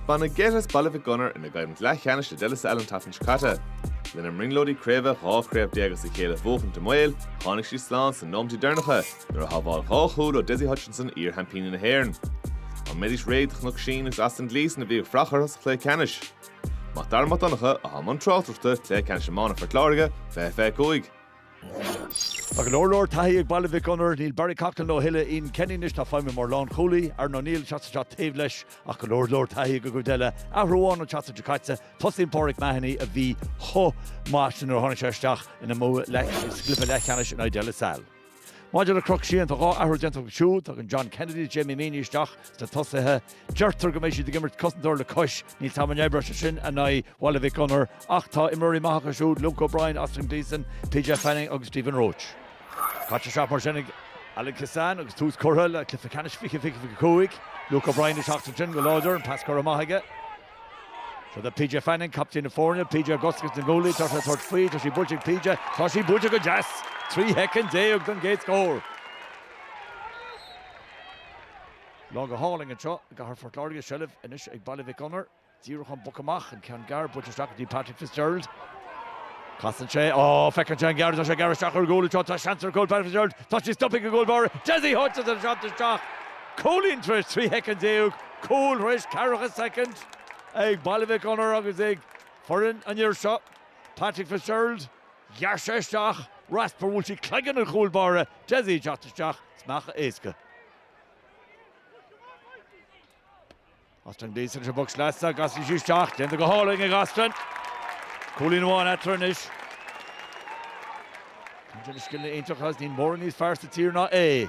Banna Geras Baile Mhic Gonair in the guidance Ceannais the Delis Allen Taffin Chicata. Then Ringlodi Creva, half Crave Diagas the Kale Vochen to Moyle, Honishi Slans and Nomti Dernacha, nor Haval Hallhood or Desi Hutchinson, Ear Hampin in the Hairn. On Medish Raid, Cnoc Sion is Aston Gleeson to be a Frachar Clay Ceannais. Matar Matanacha, a Hamon Trotterste, Clay Ceannais Iomána for Láirge, Fe Goig. Ag Lord Tahi ag Baile Mhic Gonair níl Barry Cocktail nó Hille in Ceannais tá feimime mar lán Cooley ar nó níl chat taobh leis ach go Lord Tahi go Gudella a Rúán an chat Jacaitse tosin Porrick Mahony a bhí ho máistin ar Honich Esteach in a mó le sglifa le Ceannais in Idella Sal. Máidir a Cnoc Sion tá gá ahar gentle siúd ag an John Kennedy Jamie Meany isteach tá tosathe deirtar go méisi de gimmert cosnador le cois níl tá an ebre sin a nai Baile Mhic Gonair ach tá imúí maithacha siúd Luke O'Brien, Austin Gleeson, PJ Fanning agus Stephen Roach. Caite seach mar sinnig Alan Cassan agus tús Corhil a Clifa Ceannais fiche cúig. Luke O'Brien is achtar sin go láidir an pas cor maithaige. So the PJ Fanning captain of Fornia, PJ Augustus the goalie, Tarta third free, Tashi Bulchik PJ, Tashi Bulchik go Jess. 3 heckin' Deog done gate score. Longer hauling and shot, got her for Láirge Shelliv, Inish ag Baile Mhic Gonair, 0 on Buckamach and Can Gar, Butcher Strategy Patrick Fitzgerald. Castan Shea, Feckin Jan Garrett, Tasha Garrett Shacker goal, shot, Shancer goal, Patrick Fitzgerald, Tashi stopping a goal bar, Jesse Hutchins and shot to Stock. Colin Trish, 3 heckin' Deog, Cole Rish, Carrock a second. Ag Baile Mhic Gonair agus ag Foreign and your shot, Patrick Fitzgerald, Yarsha Stock. Rasper Wulchi Cleggan and Coolbara, Jesse Jottishach, Smacha Eska. Austin Gleeson to Bucks Lassa, Gossi Shishach, then the go hauling a Austin. Colin one at Turnish. Janish Gilly Ain't has been more in his first tier not A.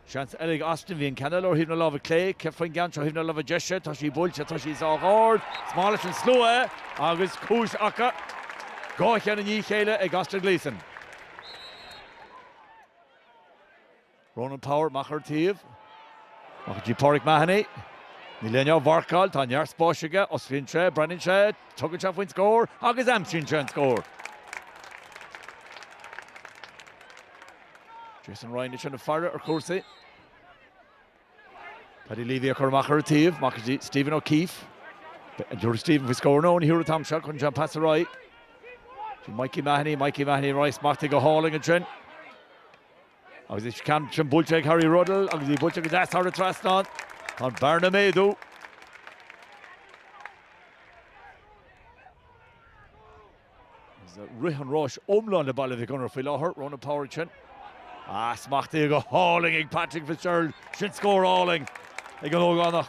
Chance Elig Austin Vian Canal or Hivna Love Clay, Kefrin Gancho Hivna Love Jesha, Tashi Bulcha, Tashi Zahard, smallish and slower, August Kush Aka. Goichan and Yichéile ag Austin Gleeson. Ronan Power, Machar Tív. Machar Porrick Mahony. Millennial Varkal, Tanyar Spóisiige, Osfinche, Brenninche, Tuganchaf win score, agus Amshinche score. Jason Ryan is on the fire or Corsi. Paddy Levy a Machar Tív, Machar Stephen O'Keefe. George Stephen for score now, and Hero Tom Chuck and John Passerai. Mikey Mahony, Rice, Marty go hauling and Trent. Agus is Cam Trim Bulchek, Harry Ruddle, agus is Bulchek is asked how to trust on Barnamedu. There's a Rihan Rush, Umla on the Baile Mhic Gonair, Phil O'Hurt, Ronan Power Chin. Smachty go hauling, ag Patrick Fitzgerald, Shin score hauling. Ag go Loganach.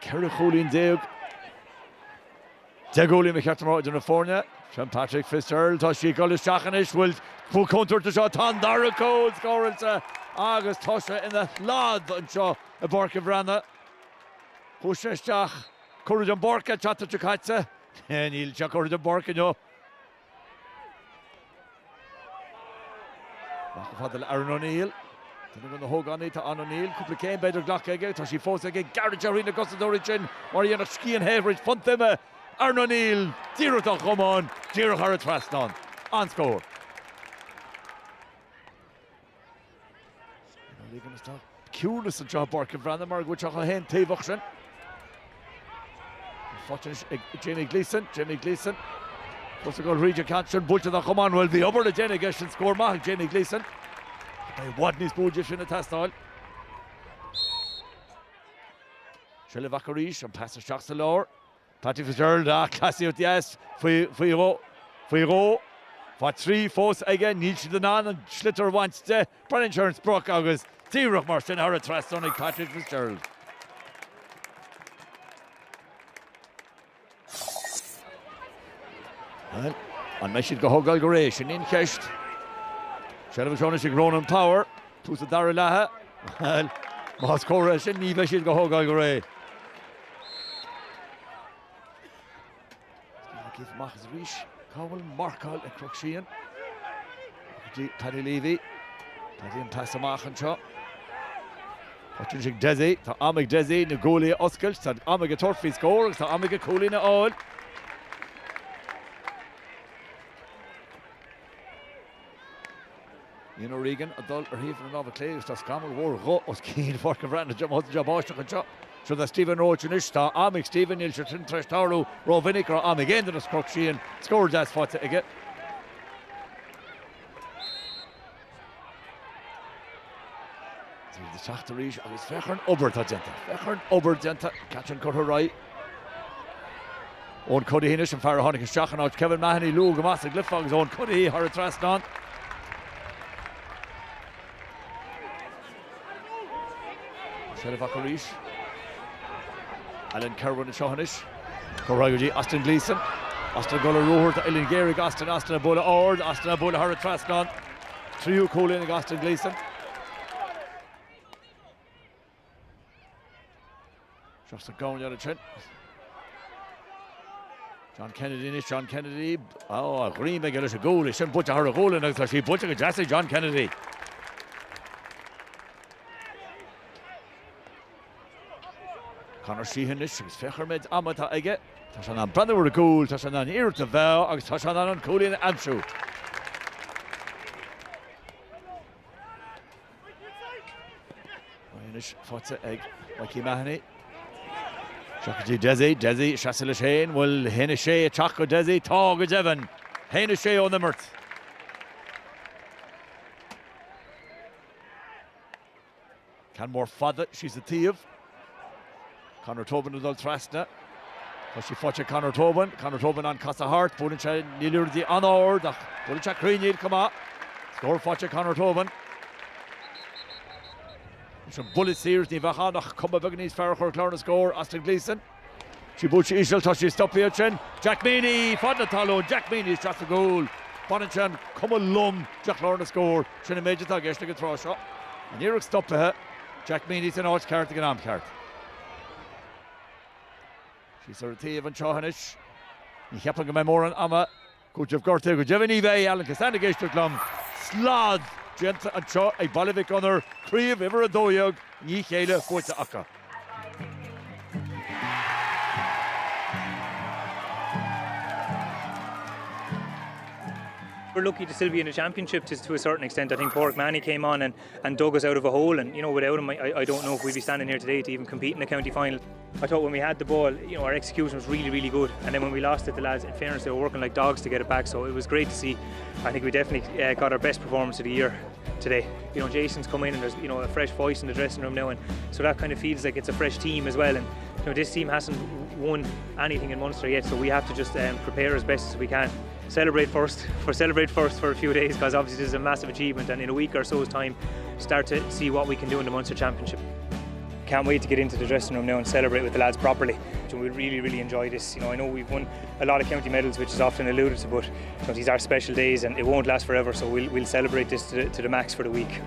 Kerry Colin Deog. Degoli McCartney in the Fornia. Sean Patrick Fitzgerald. Tashi Gullis Ceannais will full counter to shot. Tandara Cole score. It's August Tosha in the lad and Shaw a Borka Vrana. Hushestach. Courage and Borka Chata Chukatsa. And he'll check Courage and Borka no. Fadal Aaron O'Neill. Then going to hug on it to Ann O'Neill. Couple came better Glock again. Tashi Foss again. Garrett Jarina Gustin Origin. Mariana Ski and Haveridge. Punt them. Aaron O'Neill. Dira to come on. Dira Harrod Traston. On score. They're going to start curious and job Barker Vandenberg, which are hen Tavachsen. Unfortunately, Jamie Gleeson. Plus a goal region catcher. Bulcha to come on. Will be over the Jenny Geshin score. Mahal Jamie Gleeson. Wadney's Bojish in the test all. Shelley Vakarish and passes shots to lower. Patrick Fitzgerald, classy with the S. Fuiro. For 3 force again. Nietzsche the non and Schlitter wants to. Brennan Insurance Brook August. T-Rock Marston, Hara Trastonic, Patrick Fitzgerald. Well, on Meshid Gahogal Goration in Kesht. Sheriff Shonish Ronan Power, Tusa Darilaha, and Moskora Shin Niveshid Gahogal Gore. Give Machas Rish, Cowell, Markal, and Cnoc Sion. Paddy Levy, Paddy and Passamach and Shaw. Watching Desi, to Amig Desi, Nagoli Oskels, to Amig Torfi score, to Amig Colina all. Ian O'Regan, adult or even an Clay, that's Campbell War, Go, was keen for Cabrera, Job Oshak, so the Stephen Roach and Ishta, Amic Stephen Nilshin, Treshtaru, Rovinic or Amic end of the Cnoc Sion, scored that spot again. The Sachtarish, I was Fechern Obergenta, catching cut her right. Owen Cuddy Hinish and Farahonic and Shachan out, Kevin Mahoney, Lou Gamasa, Gliffog's Owen Cuddy, her Traston. Sheriff Alan Kerwin and Shohanish, Corriguji, Austin Gleeson, Austin Gulla Rohert, Ellen Gehrig, Austin Abola Ord, Austin Abola Harrod Traston, Trio Colin and Austin Gleeson. Just a going down the chin. John Kennedy, oh, Green Megalish a goal, he shouldn't put her a goal in it, she put a Jesse John Kennedy. Conor Sheehanish, his Fechermed Amata Ege, Tashanan Brother with a goal, Tashanan Ear to Vow, Tashanan Colin Amshu. Ryan Fotsa Egg, Mikey Mahoney. Chakaji Desi, Shassila Shane, will Henishay, Chaka Desi, Tog Devon, Henishay on the Mert. Canmore Fada, she's a thief. Conor Tobin is all Trasna. She fought Conor Tobin on Casa Hart, Buaicphointí Nilur the Honor, Buaicphointí Crean come out. Score fought Conor Tobin. Some bullets here, Nivachanach, come up against Farrachor, Clorna score, Austin Gleeson. She butch Ishel, Toshi stop here, Chen. Jack Meany, Fadna Talo, Jack Meany shot the goal. Bonanchan, come alum, Jack Clorna score. Shin major tag, Eshta get throw shot. And here it's stop to her. Jack Meany's an arch card to get arm card. She's sort of Tiev and Shohanish. Ni Hepping a Moran Amma. Coach of Gorte, good Jevin Eve, Alan Cassandra Geshtuklum. Slad. Genta and Shaw, a Baile Mhic Gonair, Creve, Ever a Doyog, Nichele, Forza Akka. We're lucky to still be in the championship to a certain extent. I think Porkmanny came on and dug us out of a hole, and without him I don't know if we'd be standing here today to even compete in the county final. I thought when we had the ball, our execution was really, really good, and then when we lost it, the lads, in fairness, they were working like dogs to get it back, so it was great to see. I think we definitely got our best performance of the year today. Jason's come in and there's a fresh voice in the dressing room now, and so that kind of feels like it's a fresh team as well, and this team hasn't won anything in Munster yet, so we have to just prepare as best as we can. Celebrate first for a few days, because obviously this is a massive achievement, and in a week or so's time start to see what we can do in the Munster Championship. Can't wait to get into the dressing room now and celebrate with the lads properly. We really, really enjoy this. I know we've won a lot of county medals, which is often alluded to, but these are special days and it won't last forever, so we'll celebrate this to the max for the week.